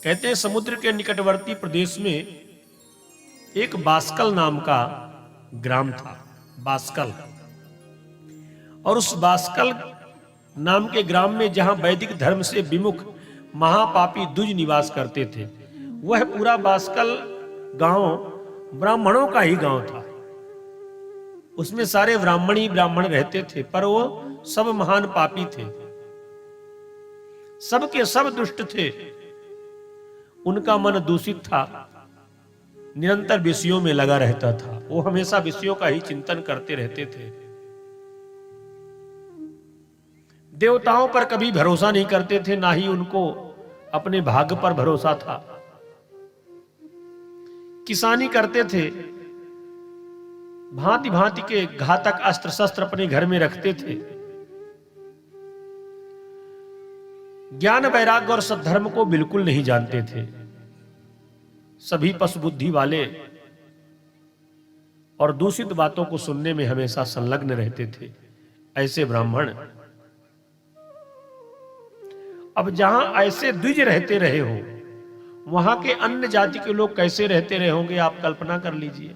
कहते हैं समुद्र के निकटवर्ती प्रदेश में एक बास्कल नाम का ग्राम था। बास्कल। और उस बास्कल नाम के ग्राम में जहां वैदिक धर्म से विमुख महापापी दुज निवास करते थे, वह पूरा बास्कल गांव ब्राह्मणों का ही गांव था। उसमें सारे ब्राह्मण ही ब्राह्मण रहते थे, पर वो सब महान पापी थे, सबके सब दुष्ट थे। उनका मन दूषित था, निरंतर विषयों में लगा रहता था। वो हमेशा विषयों का ही चिंतन करते रहते थे। देवताओं पर कभी भरोसा नहीं करते थे, ना ही उनको अपने भाग्य पर भरोसा था। किसानी करते थे, भांति भांति के घातक अस्त्र शस्त्र अपने घर में रखते थे। ज्ञान वैराग्य और सद्धर्म को बिल्कुल नहीं जानते थे। सभी पशु बुद्धि वाले और दूषित बातों को सुनने में हमेशा संलग्न रहते थे ऐसे ब्राह्मण। अब जहां ऐसे द्विज रहते रहे हो, वहां के अन्य जाति के लोग कैसे रहते रहे होंगे, आप कल्पना कर लीजिए।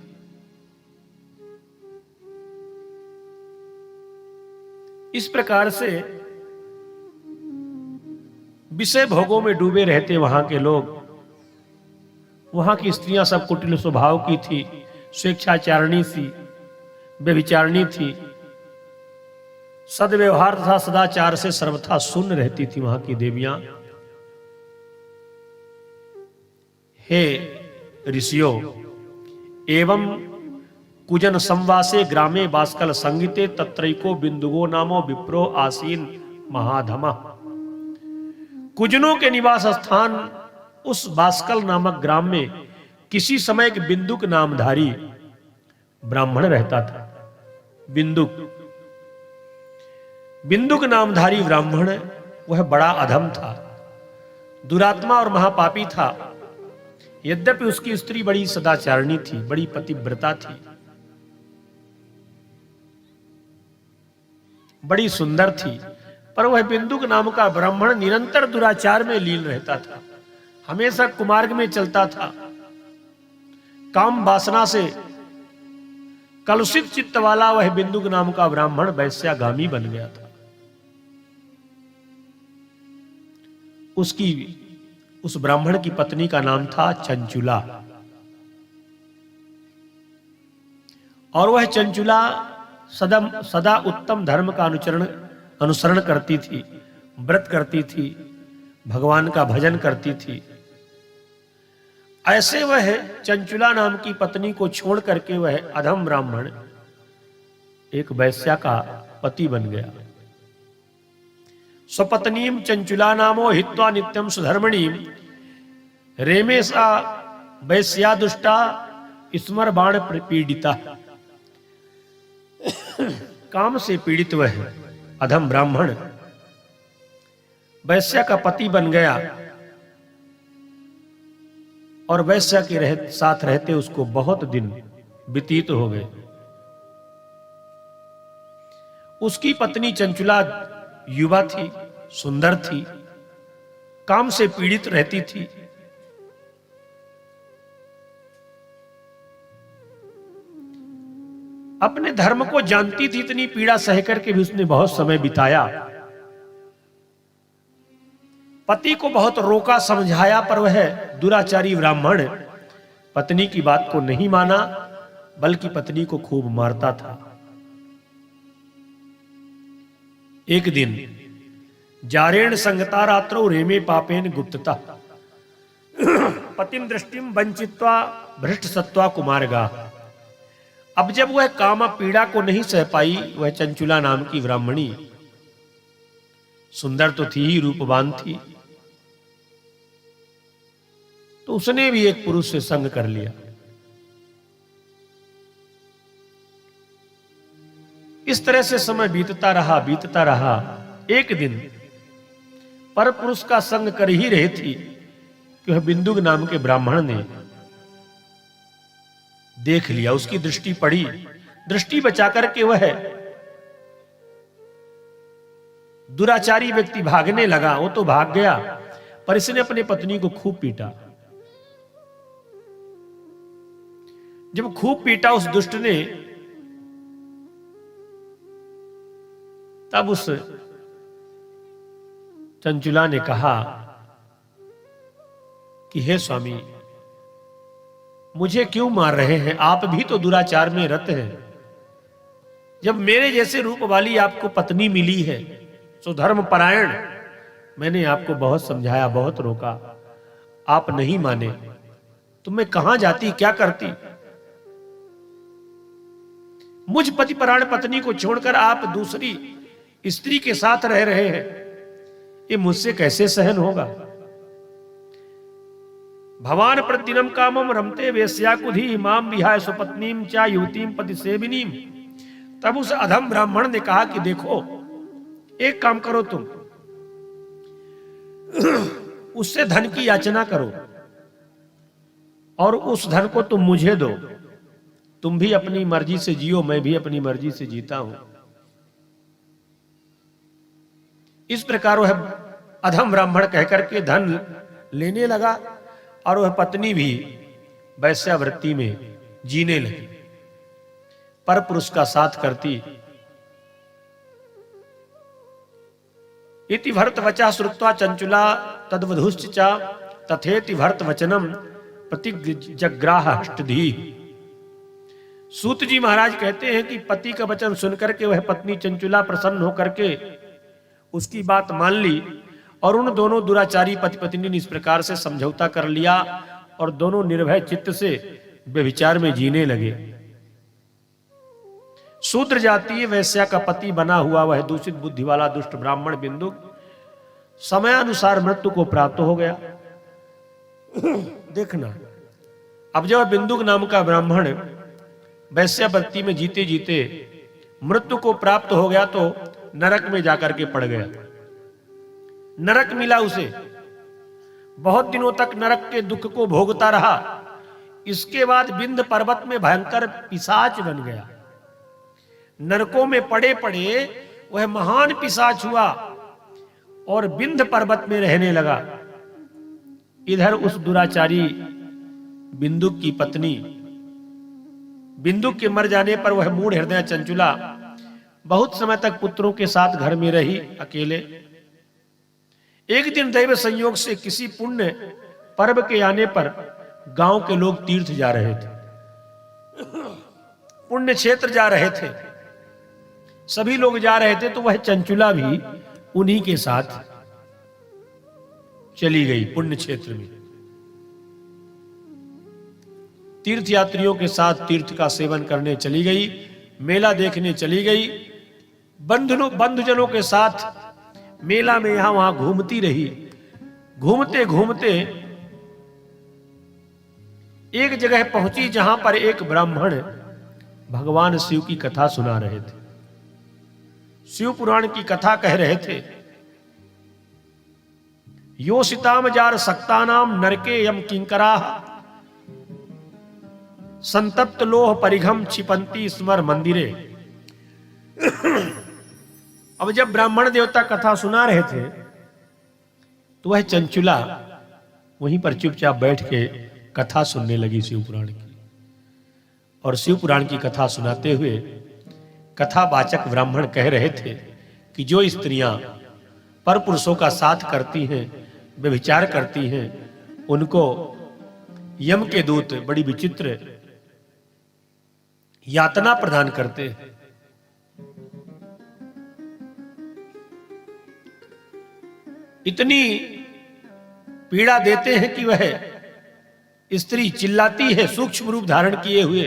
इस प्रकार से विषय भोगों में डूबे रहते वहां के लोग। वहां की स्त्रियां सब कुटिल स्वभाव की थी, स्वेच्छाचारिणी थी, व्यभिचारिणी थी। सद्व्यवहार तथा सदाचार से सर्वथा शून्य रहती थी वहां की देवियां। हे ऋषियों, एवं कुजन संवासे ग्रामे बास्कल संगीते तत्रैको बिंदुगो नामो विप्रो आसीन महाधमा। कुजनों के निवास स्थान उस बास्कल नामक ग्राम में किसी समय एक बिंदुक नामधारी ब्राह्मण रहता था। बिंदुक नामधारी ब्राह्मण, वह बड़ा अधम था, दुरात्मा और महापापी था। यद्यपि उसकी स्त्री बड़ी सदाचारिणी थी, बड़ी पतिव्रता थी, बड़ी सुंदर थी, पर वह बिंदुक नाम का ब्राह्मण निरंतर दुराचार में लीन रहता था, हमेशा कुमार्ग में चलता था। काम वासना से कलुषित चित्त वाला वह बिंदुक नाम का ब्राह्मण वैश्यागामी बन गया था। उस ब्राह्मण की पत्नी का नाम था चंचुला। और वह चंचुला सदा उत्तम धर्म का अनुसरण करती थी, व्रत करती थी, भगवान का भजन करती थी। ऐसे वह चंचुला नाम की पत्नी को छोड़ करके वह अधम ब्राह्मण एक वैश्या का पति बन गया। स्वपत्नीम चंचुला नामो हित्वा नित्यम सुधर्मणीम रेमे सा वैश्या दुष्टा स्मर बाण पीड़िता। काम से पीड़ित वह अधम ब्राह्मण वैश्या का पति बन गया और वैश्या के साथ रहते उसको बहुत दिन व्यतीत हो गए। उसकी पत्नी चंचुला युवा थी, सुंदर थी, काम से पीड़ित रहती थी। अपने धर्म को जानती थी, इतनी पीड़ा सह करके भी उसने बहुत समय बिताया। पति को बहुत रोका, समझाया, पर वह दुराचारी ब्राह्मण पत्नी की बात को नहीं माना, बल्कि पत्नी को खूब मारता था। एक दिन जारेण संगता रात्रौ रेमे पापेन गुप्तता पतिम दृष्टिम वंचित्वा भ्रष्ट सत्वा कुमारगा। अब जब वह कामा पीड़ा को नहीं सह पाई, वह चंचुला नाम की ब्राह्मणी, सुंदर तो थी ही, रूपवान थी, तो उसने भी एक पुरुष से संग कर लिया। इस तरह से समय बीतता रहा। एक दिन पर पुरुष का संग कर ही रही थी कि वह बिंदुक नाम के ब्राह्मण ने देख लिया। उसकी दृष्टि पड़ी, दृष्टि बचा करके वह दुराचारी व्यक्ति भागने लगा। वो तो भाग गया, पर इसने अपनी पत्नी को खूब पीटा। जब खूब पीटा उस दुष्ट ने, तब उस चंचुला ने कहा कि हे स्वामी, मुझे क्यों मार रहे हैं? आप भी तो दुराचार में रत हैं। जब मेरे जैसे रूप वाली आपको पत्नी मिली है, सुधर्म परायण, मैंने आपको बहुत समझाया, बहुत रोका, आप नहीं माने, तो मैं कहां जाती, क्या करती? मुझ पतिपरायण पत्नी को छोड़कर आप दूसरी स्त्री के साथ रह रहे हैं, ये मुझसे कैसे सहन होगा? भवान प्रतिदिनम कामम रमते वेश्याकुधि माम विहाय स्वपत्नीम चा युवतीम पति सेविनीम। तब उस अधम ब्राह्मण ने कहा कि देखो, एक काम करो, तुम उससे धन की याचना करो और उस धन को तुम मुझे दो। तुम भी अपनी मर्जी से जियो, मैं भी अपनी मर्जी से जीता हूं। इस प्रकार वह अधम ब्राह्मण कहकर के धन लेने लगा और वह पत्नी भी वैश्यावृत्ति में जीने लगी, पर पुरुष का साथ करती। इति भरत वचा श्रुत्वा चंचुला तद्वधुश्च चा तथेति भरत वचनम प्रतिजग्राह अष्टधी। सूत जी महाराज कहते हैं कि पति का वचन सुनकर के वह पत्नी चंचुला प्रसन्न होकर के उसकी बात मान ली और उन दोनों दुराचारी पति पत्नी ने इस प्रकार से समझौता कर लिया और दोनों निर्भय चित्त से व्यभिचार में जीने लगे। शूद्र जातीय वैश्या का पति बना हुआ वह दूषित बुद्धि वाला दुष्ट ब्राह्मण बिंदु समयानुसार मृत्यु को प्राप्त हो गया। देखना, अब जब बिंदुक नाम का ब्राह्मण वैश्यावृत्ति में जीते जीते मृत्यु को प्राप्त हो गया तो नरक में जाकर के पड़ गया। नरक मिला उसे, बहुत दिनों तक नरक के दुख को भोगता रहा। इसके बाद विंध्य पर्वत में भयंकर पिशाच बन गया। नरकों में पड़े पड़े वह महान पिशाच हुआ और विंध्य पर्वत में रहने लगा। इधर उस दुराचारी बिंदुक की पत्नी, बिंदुक के मर जाने पर वह मूढ़ हृदय चंचुला बहुत समय तक पुत्रों के साथ घर में रही अकेले। एक दिन दैव संयोग से किसी पुण्य पर्व के आने पर गांव के लोग तीर्थ जा रहे थे, पुण्य क्षेत्र जा रहे थे, सभी लोग जा रहे थे, तो वह चंचुला भी उन्हीं के साथ चली गई पुण्य क्षेत्र में। तीर्थ यात्रियों के साथ तीर्थ का सेवन करने चली गई, मेला देखने चली गई, बंधुजनों के साथ मेला में यहां वहां घूमती रही। घूमते घूमते एक जगह पहुंची जहां पर एक ब्राह्मण भगवान शिव की कथा सुना रहे थे, शिव पुराण की कथा कह रहे थे। योषिताम जार सक्तानाम नरके यम किंकराः संतप्त लोह परिघम क्षिपंती स्मर मंदिरे। अब जब ब्राह्मण देवता कथा सुना रहे थे तो वह चंचुला वहीं पर चुपचाप बैठ के कथा सुनने लगी शिव पुराण की। और शिव पुराण की कथा सुनाते हुए कथावाचक ब्राह्मण कह रहे थे कि जो स्त्रियां पर पुरुषों का साथ करती हैं, व्यभिचार करती हैं, उनको यम के दूत बड़ी विचित्र यातना प्रदान करते हैं। इतनी पीड़ा देते हैं कि वह स्त्री चिल्लाती है सूक्ष्म रूप धारण किए हुए।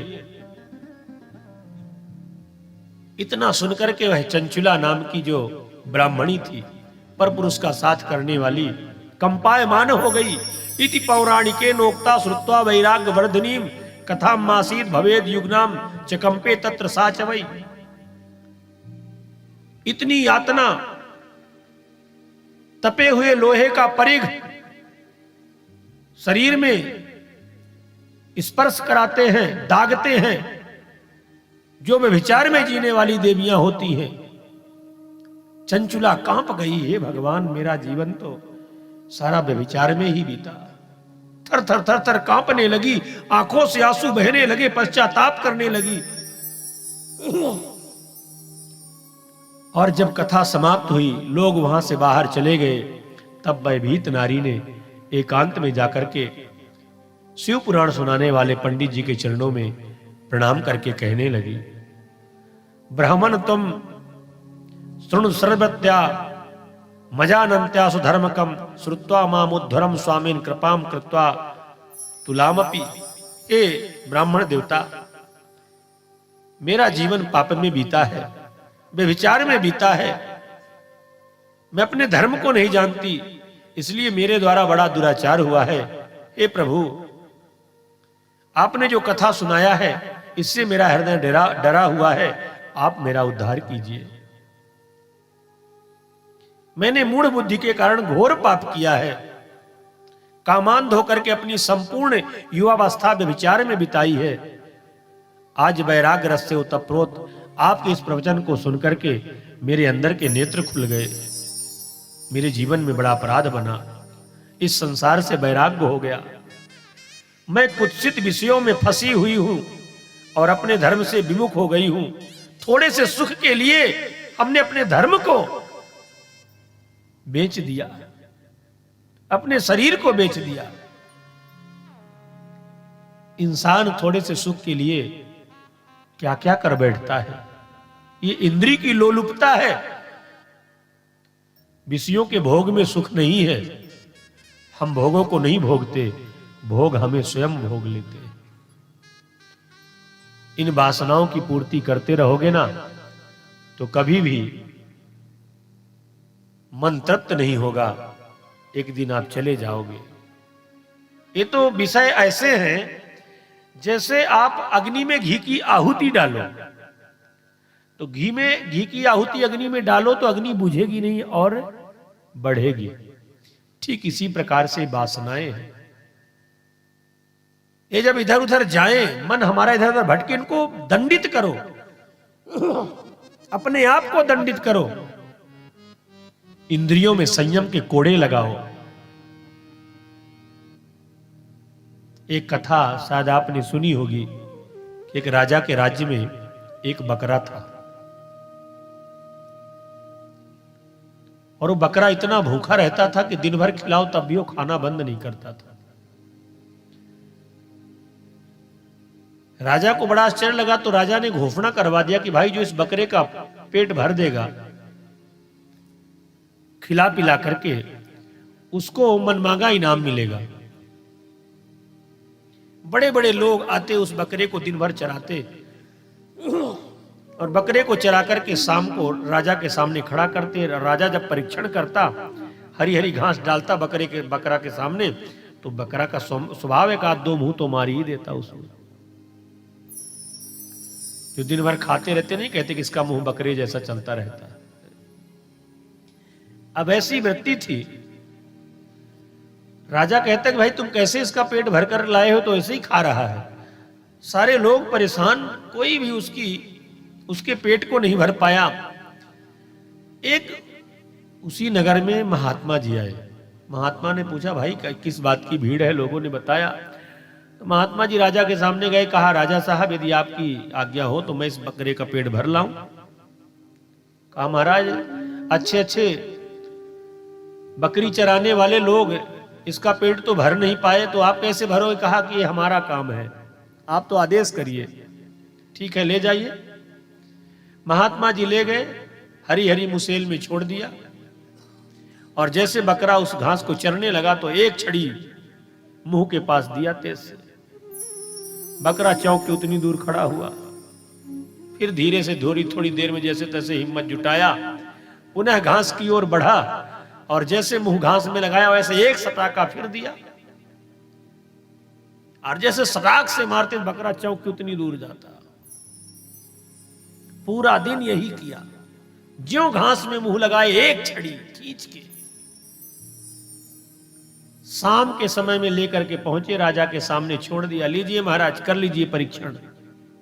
इतना सुनकर के वह चंचुला नाम की जो ब्राह्मणी थी, पर पुरुष का साथ करने वाली, कंपायमान हो गई। इति पौराणिके नोक्ता श्रुत्वा वैराग्य वर्धनीम कथा मासीत भवेद युगनाम चकंपे तत्र साचवई। इतनी यातना, तपे हुए लोहे का परिघ शरीर में स्पर्श कराते हैं, दागते हैं, जो व्यभिचार में जीने वाली देवियां होती हैं। चंचुला कांप गई, हे भगवान, मेरा जीवन तो सारा व्यभिचार में ही बीता। थर थर थर थर कांपने लगी, आंखों से आंसू बहने लगे, पश्चाताप करने लगी। और जब कथा समाप्त हुई, लोग वहां से बाहर चले गए, तब भयभीत नारी ने एकांत में जाकर के शिव पुराण सुनाने वाले पंडित जी के चरणों में प्रणाम करके कहने लगी, ब्राह्मण तुम शृणु सर्वत्या मजानंत्या सुधर्मकम श्रुत्वा मामुद्धरम स्वामीन कृपाम कृत्वा तुलामपि। ए ब्राह्मण देवता, मेरा जीवन पाप में बीता है, व्यभिचार में बीता है, मैं अपने धर्म को नहीं जानती, इसलिए मेरे द्वारा बड़ा दुराचार हुआ है। हे प्रभु, आपने जो कथा सुनाया है, इससे मेरा हृदय डरा हुआ है, आप मेरा उद्धार कीजिए। मैंने मूढ़ बुद्धि के कारण घोर पाप किया है, कामांध होकर के अपनी संपूर्ण युवावस्था व्यभिचार में बिताई है। आज वैराग्य रस से ओतप्रोत आपके इस प्रवचन को सुनकर के मेरे अंदर के नेत्र खुल गए, मेरे जीवन में बड़ा अपराध बना, इस संसार से वैराग्य हो गया। मैं कुत्सित विषयों में फंसी हुई हूं और अपने धर्म से विमुख हो गई हूं। थोड़े से सुख के लिए हमने अपने धर्म को बेच दिया, अपने शरीर को बेच दिया। इंसान थोड़े से सुख के लिए क्या क्या कर बैठता है, ये इंद्री की लोलुपता है। विषयों के भोग में सुख नहीं है, हम भोगों को नहीं भोगते, भोग हमें स्वयं भोग लेते हैं। इन वासनाओं की पूर्ति करते रहोगे ना, तो कभी भी मन तृप्त नहीं होगा, एक दिन आप चले जाओगे। ये तो विषय ऐसे हैं जैसे आप अग्नि में घी की आहुति डालो, तो घी की आहुति अग्नि में डालो तो अग्नि बुझेगी नहीं और बढ़ेगी। ठीक इसी प्रकार से वासनाएं हैं, ये जब इधर उधर जाएं, मन हमारा इधर उधर भटके, इनको दंडित करो, अपने आप को दंडित करो, इंद्रियों में संयम के कोड़े लगाओ। एक कथा शायद आपने सुनी होगी कि एक राजा के राज्य में एक बकरा था, और वो बकरा इतना भूखा रहता था कि दिन भर खिलाओ तब भी वो खाना बंद नहीं करता था। राजा को बड़ा आश्चर्य लगा, तो राजा ने घोषणा करवा दिया कि भाई जो इस बकरे का पेट भर देगा खिला पिला करके, उसको मनमांगा इनाम मिलेगा। बड़े बड़े लोग आते, उस बकरे को दिन भर चराते, और बकरे को चरा करके शाम को राजा के सामने खड़ा करते। राजा जब परीक्षण करता, हरी हरी घास डालता बकरा के सामने, तो बकरा का स्वभाव एक आध दो मुंह तो मार ही देता उसमें। जो दिन भर खाते रहते, नहीं कहते कि इसका मुंह बकरे जैसा चलता रहता है। अब ऐसी वृत्ति थी। राजा कहता कि भाई तुम कैसे इसका पेट भरकर लाए हो, तो ऐसे ही खा रहा है। सारे लोग परेशान, कोई भी उसके पेट को नहीं भर पाया। एक उसी नगर में महात्मा जी आए। महात्मा ने पूछा भाई किस बात की भीड़ है, लोगों ने बताया। तो महात्मा जी राजा के सामने गए, कहा राजा साहब यदि आपकी आज्ञा हो तो मैं इस बकरे का पेट भर लाऊं। कहा महाराज अच्छे अच्छे बकरी चराने वाले लोग इसका पेट तो भर नहीं पाए, तो आप कैसे भरोगे? कहा कि ये हमारा काम है, आप तो आदेश करिए। ठीक है ले जाइए। महात्मा जी ले गए, हरी हरी मुसेल में छोड़ दिया, और जैसे बकरा उस घास को चरने लगा तो एक छड़ी मुंह के पास दिया तेज से। बकरा चौंक के उतनी दूर खड़ा हुआ, फिर धीरे से थोड़ी देर में जैसे तैसे हिम्मत जुटाया, पुनः घास की ओर बढ़ा, और जैसे मुंह घास में लगाया वैसे एक सटाका फिर दिया, और जैसे सटाक से मारते बकरा चौंक के उतनी दूर जाता। पूरा दिन यही किया, ज्यों घास में मुंह लगाए एक छड़ी खींच के। शाम के समय में लेकर के पहुंचे, राजा के सामने छोड़ दिया। लीजिए महाराज कर लीजिए परीक्षण।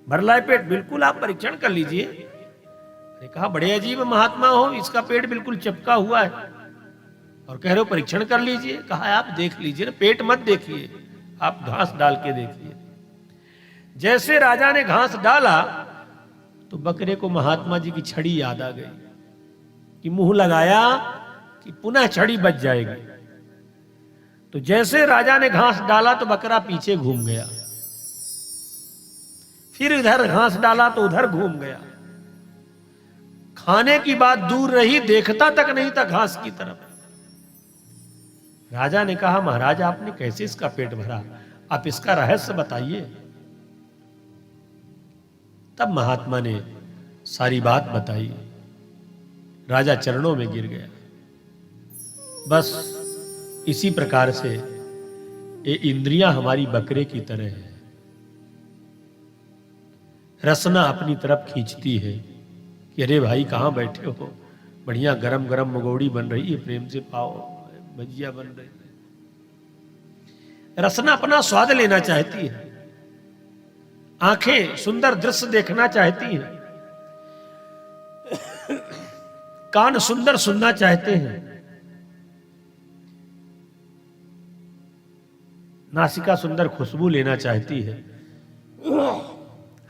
भर लाए पेट? बिल्कुल आप परीक्षण कर लीजिए। अरे कहा बड़े अजीब महात्मा हो, इसका पेट बिल्कुल चिपका हुआ है। और कह रहे हो परीक्षण कर लीजिए। कहा आप देख लीजिए ना, पेट मत देखिए, आप घास डाल के देखिए। जैसे राजा ने घास डाला तो बकरे को महात्मा जी की छड़ी याद आ गई कि मुंह लगाया कि पुनः छड़ी बच जाएगी। तो जैसे राजा ने घास डाला तो बकरा पीछे घूम गया, फिर इधर घास डाला तो उधर घूम गया। खाने की बात दूर रही, देखता तक नहीं था घास की तरफ। राजा ने कहा महाराज आपने कैसे इसका पेट भरा, आप इसका रहस्य बताइए। तब महात्मा ने सारी बात बताई। राजा चरणों में गिर गया। बस इसी प्रकार से ये इंद्रियां हमारी बकरे की तरह है, रसना अपनी तरफ खींचती है कि अरे भाई कहाँ बैठे हो, बढ़िया गरम गरम मगोड़ी बन रही है, प्रेम से पाओ, भजिया बन रही है। रसना अपना स्वाद लेना चाहती है, आंखें सुंदर दृश्य देखना चाहती हैं, कान सुंदर सुनना चाहते हैं, नासिका सुंदर खुशबू लेना चाहती है।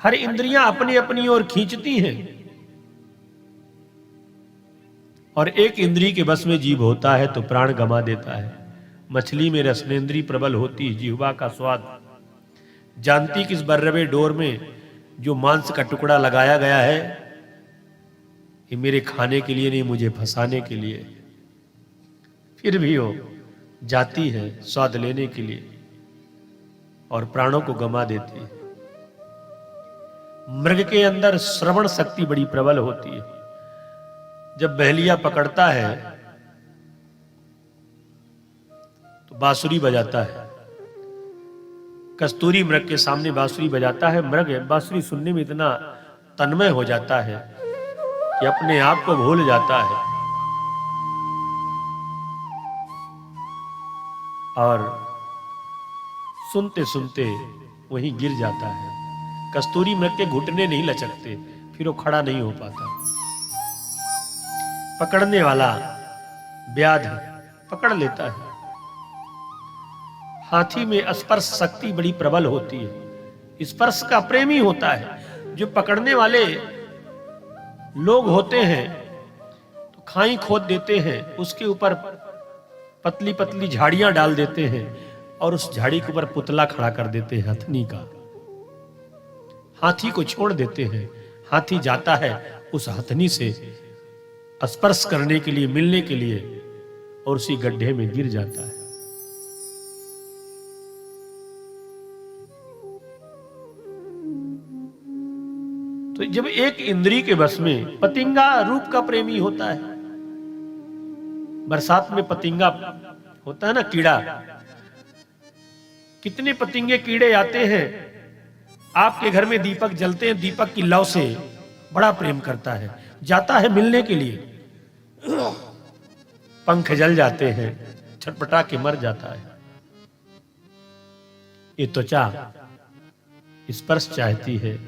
हर इंद्रियां अपनी अपनी ओर खींचती हैं और एक इंद्री के बस में जीव होता है तो प्राण गंवा देता है। मछली में रसनेंद्री प्रबल होती है, जिह्वा का स्वाद जानती कि इस बर्रबे डोर में जो मांस का टुकड़ा लगाया गया है ये मेरे खाने के लिए नहीं, मुझे फंसाने के लिए। फिर भी वो जाती है स्वाद लेने के लिए और प्राणों को गंवा देती है। मृग के अंदर श्रवण शक्ति बड़ी प्रबल होती है। जब बहेलिया पकड़ता है तो बांसुरी बजाता है। कस्तूरी मृग के सामने बांसुरी बजाता है। मृग बांसुरी सुनने में इतना तन्मय हो जाता है कि अपने आप को भूल जाता है और सुनते सुनते वहीं गिर जाता है। कस्तूरी मृग के घुटने नहीं लचकते, फिर वो खड़ा नहीं हो पाता। पकड़ने वाला व्याध पकड़ लेता है। हाथी में स्पर्श शक्ति बड़ी प्रबल होती है, स्पर्श का प्रेमी होता है। जो पकड़ने वाले लोग होते हैं तो खाई खोद देते हैं, उसके ऊपर पतली पतली झाड़ियां डाल देते हैं और उस झाड़ी के ऊपर पुतला खड़ा कर देते हैं हथनी का। हाथी को छोड़ देते हैं। हाथी जाता है उस हथनी से स्पर्श करने के लिए, मिलने के लिए, और उसी गड्ढे में गिर जाता है। तो जब एक इंद्री के बस में पतिंगा रूप का प्रेमी होता है, बरसात में पतिंगा होता है ना, कीड़ा, कितने पतिंगे कीड़े आते हैं। आपके घर में दीपक जलते हैं, दीपक की लौ से बड़ा प्रेम करता है, जाता है मिलने के लिए, पंख जल जाते हैं, छटपटा के मर जाता है। ये त्वचा स्पर्श चाहती है,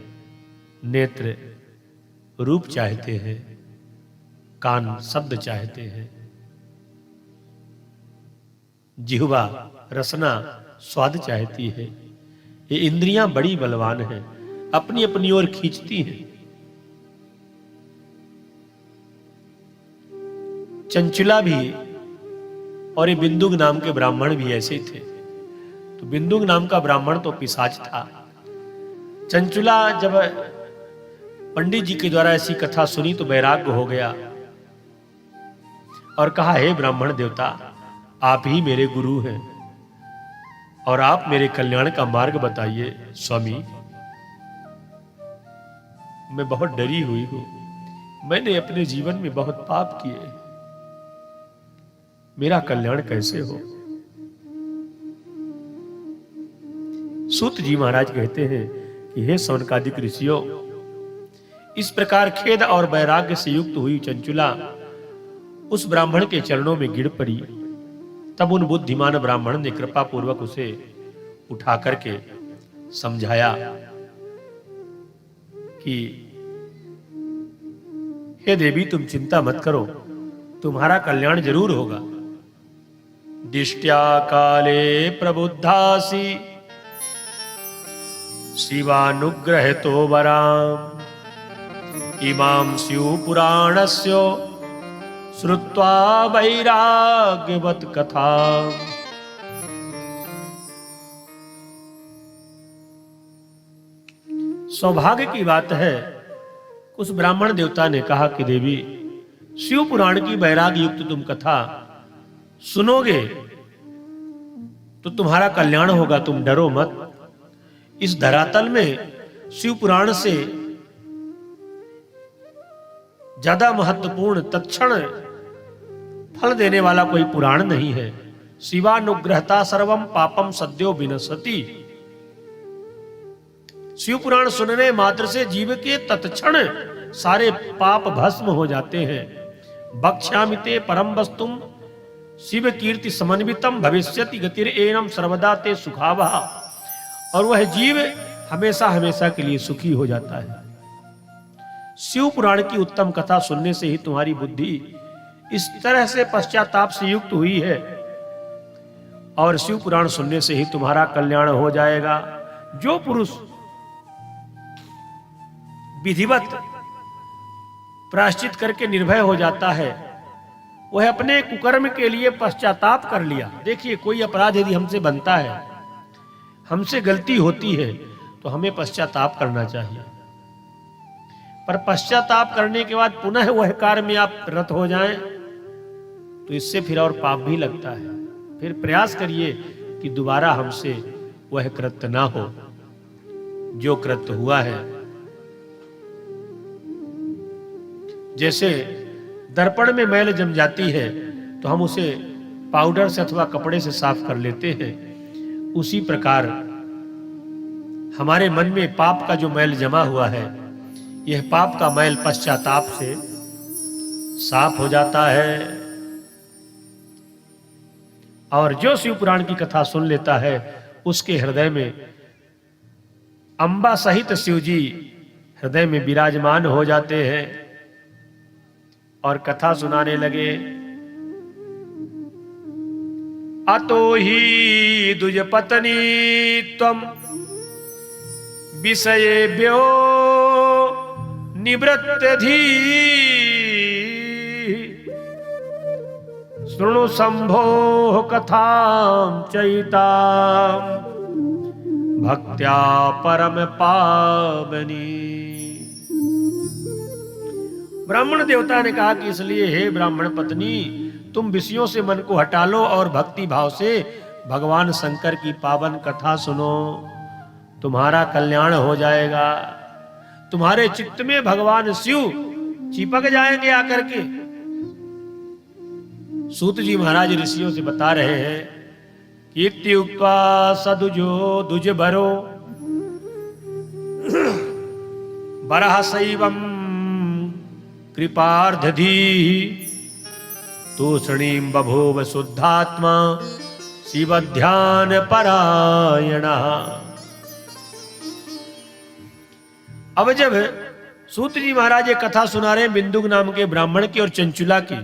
नेत्र रूप चाहते हैं, कान शब्द चाहते हैं, जिह्वा रसना स्वाद चाहती है। ये इंद्रियां बड़ी बलवान हैं, अपनी अपनी ओर खींचती हैं। चंचुला भी और ये बिंदुक नाम के ब्राह्मण भी ऐसे थे। तो बिंदुक नाम का ब्राह्मण तो पिशाच था। चंचुला जब पंडित जी के द्वारा ऐसी कथा सुनी तो वैराग्य हो गया और कहा, हे ब्राह्मण देवता, आप ही मेरे गुरु हैं और आप मेरे कल्याण का मार्ग बताइए। स्वामी, मैं बहुत डरी हुई हूं, मैंने अपने जीवन में बहुत पाप किए, मेरा कल्याण कैसे हो। सूत जी महाराज कहते हैं कि हे सौनकादिक ऋषियों, इस प्रकार खेद और वैराग्य से युक्त हुई चंचुला उस ब्राह्मण के चरणों में गिर पड़ी। तब उन बुद्धिमान ब्राह्मण ने कृपा पूर्वक उसे उठा करके समझाया कि हे देवी, तुम चिंता मत करो, तुम्हारा कल्याण जरूर होगा। दिष्ट्या काले प्रबुद्धासि शिवानुग्रहितो वराम् इमां शिवपुराणस्य श्रुत्वा वैराग्यवत् कथा। सौभाग्य की बात है, उस ब्राह्मण देवता ने कहा कि देवी, शिव पुराण की वैराग्य युक्त तुम कथा सुनोगे तो तुम्हारा कल्याण होगा, तुम डरो मत। इस धरातल में शिव पुराण से ज्यादा महत्वपूर्ण तत्क्षण फल देने वाला कोई पुराण नहीं है। शिवानुग्रहता सर्वम पापम सद्यो विनशति। शिव पुराण सुनने मात्र से जीव के तत्क्षण सारे पाप भस्म हो जाते हैं। बक्ष्यामिते परम वस्तुम शिव कीर्ति समन्वितम भविष्यति गतिर एनम सर्वदा ते सुखावह। और वह जीव हमेशा हमेशा के लिए सुखी हो जाता है। शिव पुराण की उत्तम कथा सुनने से ही तुम्हारी बुद्धि इस तरह से पश्चाताप से युक्त हुई है, और शिव पुराण सुनने से ही तुम्हारा कल्याण हो जाएगा। जो पुरुष विधिवत प्रायश्चित करके निर्भय हो जाता है, वह अपने कुकर्म के लिए पश्चाताप कर लिया। देखिए, कोई अपराध यदि हमसे बनता है, हमसे गलती होती है, तो हमें पश्चाताप करना चाहिए। पर पश्चाताप करने के बाद पुनः वह कार्य में आप रत हो जाएं, तो इससे फिर और पाप भी लगता है। फिर प्रयास करिए कि दोबारा हमसे वह कृत्य ना हो जो कृत्य हुआ है। जैसे दर्पण में मैल जम जाती है तो हम उसे पाउडर से अथवा कपड़े से साफ कर लेते हैं, उसी प्रकार हमारे मन में पाप का जो मैल जमा हुआ है, यह पाप का मैल पश्चाताप से साफ हो जाता है। और जो शिव पुराण की कथा सुन लेता है, उसके हृदय में अंबा सहित शिव जी हृदय में विराजमान हो जाते हैं और कथा सुनाने लगे। अतो ही दुज पत्नी त्वम विषयेभ्यो निवृत्त धी शृणु शंभो कथां चैतां भक्त्या परम पावनी। ब्राह्मण देवता ने कहा कि इसलिए हे ब्राह्मण पत्नी, तुम विषयों से मन को हटा लो और भक्ति भाव से भगवान शंकर की पावन कथा सुनो, तुम्हारा कल्याण हो जाएगा। तुम्हारे चित्त में भगवान शिव चिपक जाएंगे आकर के। सूत जी महाराज ऋषियों से बता रहे हैं कि इत्युक्त्वा सदुजो दुज भरो बरह शैवम कृपार्धधी तूषणीं बभूव शुद्धात्मा शिव ध्यान परायण। अब जब सूत जी महाराज ये कथा सुना रहे बिंदुक नाम के ब्राह्मण की और चंचुला की,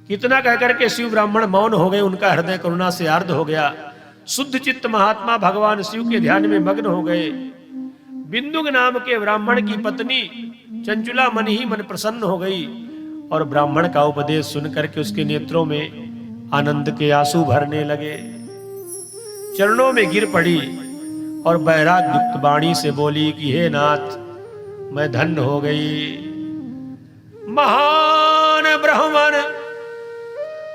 कितना कहकर के शिव ब्राह्मण मौन हो गए, उनका हृदय करुणा से आर्द्र हो गया। शुद्ध चित्त महात्मा भगवान शिव के ध्यान में मग्न हो गए। बिंदुक नाम के ब्राह्मण की पत्नी चंचुला मन ही मन प्रसन्न हो गई और ब्राह्मण का उपदेश सुनकर के उसके नेत्रों में आनंद के आंसू भरने लगे। चरणों में गिर पड़ी और वैराग्य युक्त वाणी से बोली कि हे नाथ, मैं धन्य हो गई। महान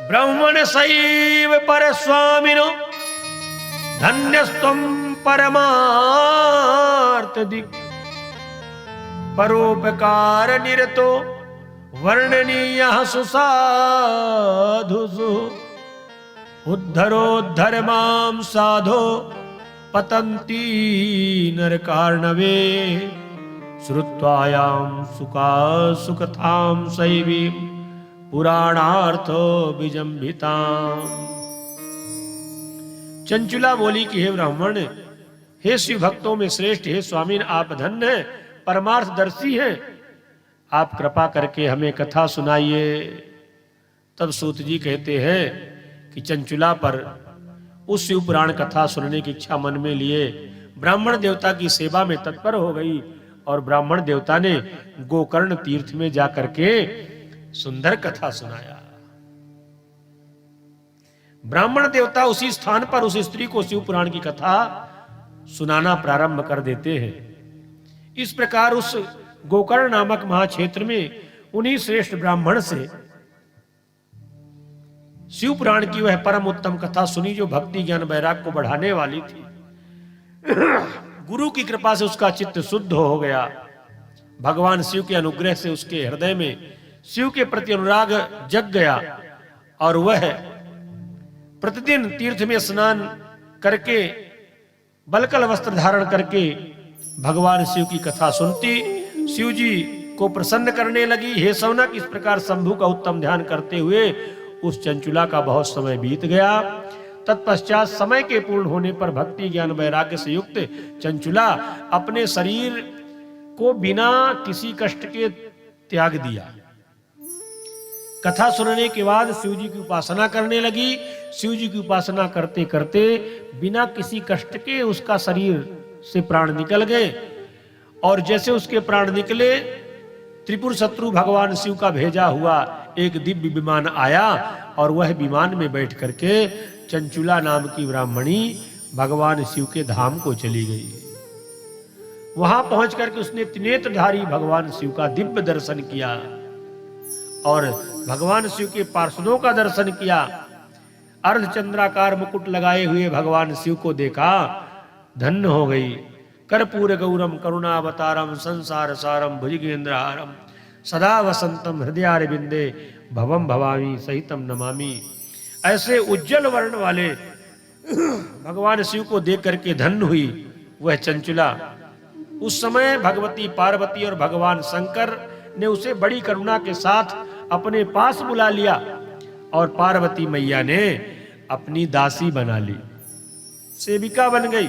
ब्राह्मण शैव पर स्वामिनो धन्यस्त्वं परमार्थ दिक् परोपकार निरतो वर्णनीयः सुसाधुषु उद्धरोद्धर मां साधो पतन्ति नरकार्णवे श्रुत्वायां सुकथां शैवीं पुराणार्थो विजंभिताम्। चंचुला बोली कि हे ब्राह्मण, हे शिव भक्तों में श्रेष्ठ, हे स्वामीन, आप धन्य हैं, परमार्थदर्शी हैं। आप कृपा करके हमें कथा सुनाइए। तब सूत जी कहते हैं कि चंचुला पर उस शिव पुराण कथा सुनने की इच्छा मन में लिए ब्राह्मण देवता की सेवा में तत्पर हो गई और ब्राह्मण देवता ने गोकर्ण तीर्थ में जाकर के सुंदर कथा सुनाया। ब्राह्मण देवता उसी स्थान पर उस स्त्री को शिव पुराण की कथा सुनाना प्रारंभ कर देते हैं। इस प्रकार उस गोकर्ण नामक महाक्षेत्र में उन्हीं श्रेष्ठ ब्राह्मण से शिव पुराण की वह परम उत्तम कथा सुनी जो भक्ति ज्ञान वैराग को बढ़ाने वाली थी। गुरु की कृपा से उसका चित्त शुद्ध हो गया। भगवान शिव के अनुग्रह से उसके हृदय में शिव के प्रति अनुराग जग गया और वह प्रतिदिन तीर्थ में स्नान करके बलकल वस्त्र धारण करके भगवान शिव की कथा सुनती, शिव जी को प्रसन्न करने लगी। हे सौनक, इस प्रकार शंभु का उत्तम ध्यान करते हुए उस चंचुला का बहुत समय बीत गया। तत्पश्चात समय के पूर्ण होने पर भक्ति ज्ञान वैराग्य से युक्त चंचुला अपने शरीर को बिना किसी कष्ट के त्याग दिया। कथा सुनने के बाद शिव जी की उपासना करने लगी। शिव जी की उपासना करते करते बिना किसी कष्ट के उसका शरीर से प्राण निकल गए और जैसे उसके प्राण निकले त्रिपुर शत्रु भगवान शिव का भेजा हुआ एक दिव्य विमान आया और वह विमान में बैठ करके चंचुला नाम की ब्राह्मणी भगवान शिव के धाम को चली गई। वहां पहुंच करके उसने त्रिनेत्रधारी भगवान शिव का दिव्य दर्शन किया और भगवान शिव के पार्षदों का दर्शन किया। अर्धचंद्राकार मुकुट लगाए हुए भगवान शिव को देखा, धन्य हो गई। कर्पूर गौरम करुणावतारम संसार सारम भुजगेंद्रहारम सदा वसंतम हृदयारविंदे भवम भवामी सहितम नमामि। ऐसे उज्जवल वर्ण वाले भगवान शिव को देख करके धन्य हुई वह चंचुला। उस समय भगवती पार्वती और भगवान शंकर ने उसे बड़ी करुणा के साथ अपने पास बुला लिया और पार्वती मैया ने अपनी दासी बना ली, सेविका बन गई।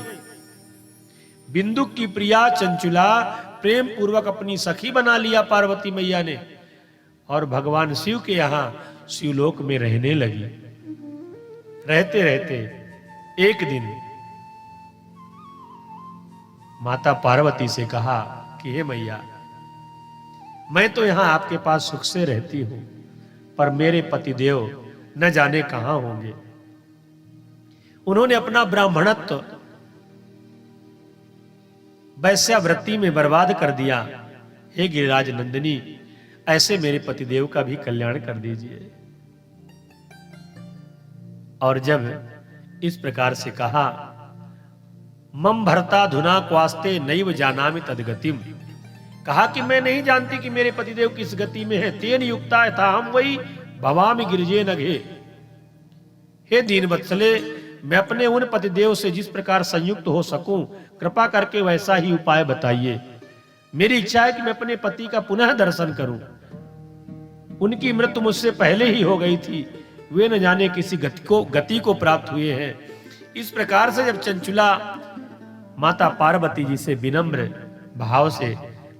बिंदु की प्रिया चंचुला प्रेम पूर्वक अपनी सखी बना लिया पार्वती मैया ने और भगवान शिव के यहां शिवलोक में रहने लगी। रहते रहते एक दिन माता पार्वती से कहा कि हे मैया, मैं तो यहां आपके पास सुख से रहती हूं, पर मेरे पतिदेव न जाने कहां होंगे। उन्होंने अपना ब्राह्मणत्व वैश्यावृत्ति में बर्बाद कर दिया। हे गिरिराज नंदिनी, ऐसे मेरे पतिदेव का भी कल्याण कर दीजिए। और जब इस प्रकार से कहा, मम भरता धुना क्वास्ते नैव जानामि तद्गतिम, कहा कि मैं नहीं जानती कि मेरे पतिदेव किस गति में है। तेन युक्ता यथा हम वही भवामि गिरिजे नघे। हे दीन वत्सले, मैं अपने उन पतिदेव से जिस प्रकार संयुक्त हो सकूं, कृपा करके वैसा ही उपाय बताइए। मेरी इच्छा है कि मैं अपने पति का पुनः दर्शन करूं। उनकी मृत्यु मुझसे पहले ही हो गई थी, वे न जाने किसी गति को प्राप्त हुए हैं। इस प्रकार से जब चंचुला माता पार्वती जी से विनम्र भाव से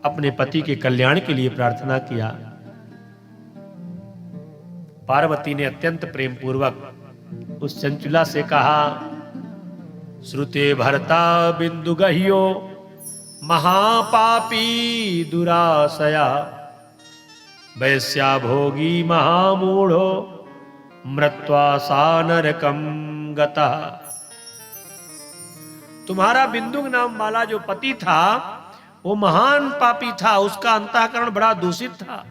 अपने पति के कल्याण के लिए प्रार्थना किया, पार्वती ने अत्यंत प्रेम पूर्वक उस चंचुला से कहा, श्रुते भरता बिंदु गह्यो महापापी दुराशया वैश्या भोगी महामूढ़ो मृत्वा सा नरकम गता। तुम्हारा बिंदु नाम वाला जो पति था वो महान पापी था, उसका अंतःकरण बड़ा दूषित था,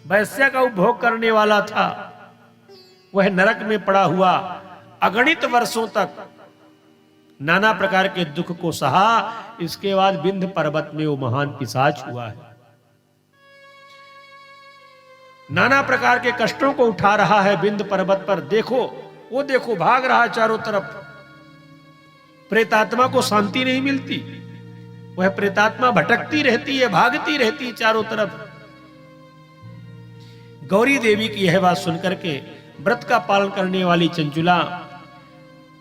वैश्या का उपभोग करने वाला था। वह नरक में पड़ा हुआ अगणित वर्षों तक नाना प्रकार के दुख को सहा। इसके बाद विंध्य पर्वत में वो महान पिशाच हुआ है, नाना प्रकार के कष्टों को उठा रहा है विंध्य पर्वत पर। देखो, वो देखो, भाग रहा है चारों तरफ। प्रेतात्मा को शांति नहीं मिलती, वह प्रेतात्मा भटकती रहती है, भागती रहती है चारों तरफ। गौरी देवी की यह बात सुनकर के व्रत का पालन करने वाली चंचुला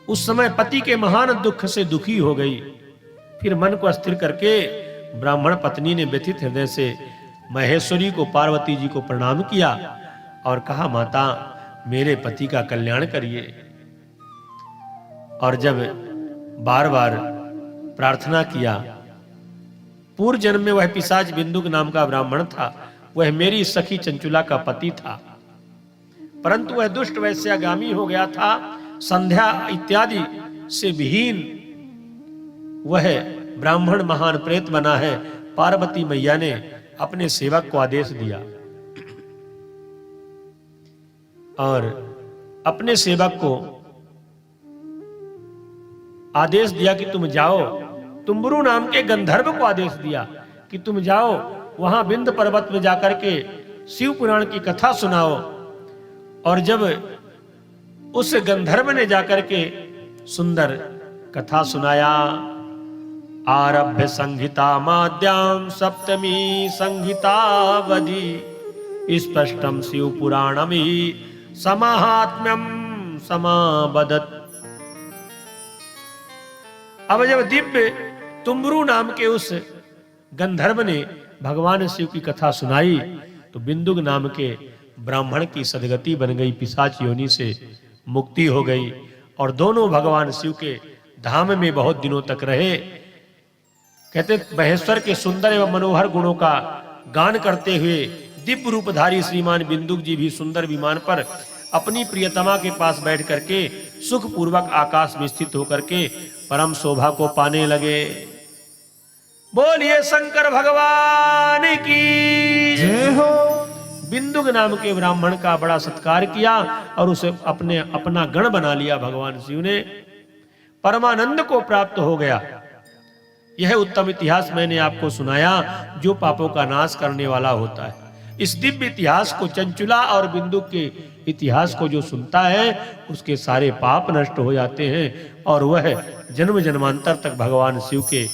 उस समय पति के महान दुख से दुखी हो गई। फिर मन को स्थिर करके ब्राह्मण पत्नी ने व्यथित हृदय से महेश्वरी को, पार्वती जी को प्रणाम किया और कहा, माता मेरे पति का कल्याण करिए। और जब बार बार प्रार्थना किया, पूर्व जन्म में वह पिशाच बिंदुक नाम का ब्राह्मण था, वह मेरी सखी चंचुला का पति था, परंतु वह दुष्ट वैश्यागामी हो गया था। संध्या इत्यादि से विहीन वह ब्राह्मण महान प्रेत बना है। पार्वती मैया ने अपने सेवक को आदेश दिया और अपने सेवक को आदेश दिया कि तुम जाओ। तुम्बरु नाम के गंधर्व को आदेश दिया कि तुम जाओ, वहां विंध्य पर्वत में जाकर के शिव पुराण की कथा सुनाओ। और जब उस गंधर्व ने जाकर के सुंदर कथा सुनाया, आरभ्य संहिता माद्याम सप्तमी संहितावधि स्पष्टम शिव पुराणमि समाहात्म्यम समाबदत। अब जब दिव्य तुम्बरु नाम के उस गंधर्व ने भगवान शिव की कथा सुनाई तो बिंदुक नाम के ब्राह्मण की सदगति बन गई, पिशाच योनि से मुक्ति हो गई और दोनों भगवान शिव के धाम में बहुत दिनों तक रहे। कहते महेश्वर के सुंदर एवं मनोहर गुणों का गान करते हुए दिव्य रूपधारी श्रीमान बिंदुक जी भी सुंदर विमान पर अपनी प्रियतमा के पास बैठ करके सुख पूर्वक आकाश में स्थित होकर के परम शोभा को पाने लगे। बोलिए शंकर भगवान की जय हो। बिंदुक नाम के ब्राह्मण का बड़ा सत्कार किया और उसे अपना गण बना लिया। भगवान शिव ने परमानंद को प्राप्त हो गया। यह उत्तम इतिहास मैंने आपको सुनाया जो पापों का नाश करने वाला होता है। इस दिव्य इतिहास को, चंचुला और बिंदुक के इतिहास को जो सुनता है उसके सारे पाप नष्ट हो जाते हैं और वह जन्म जन्मांतर तक भगवान शिव के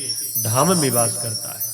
धाम में वास करता है।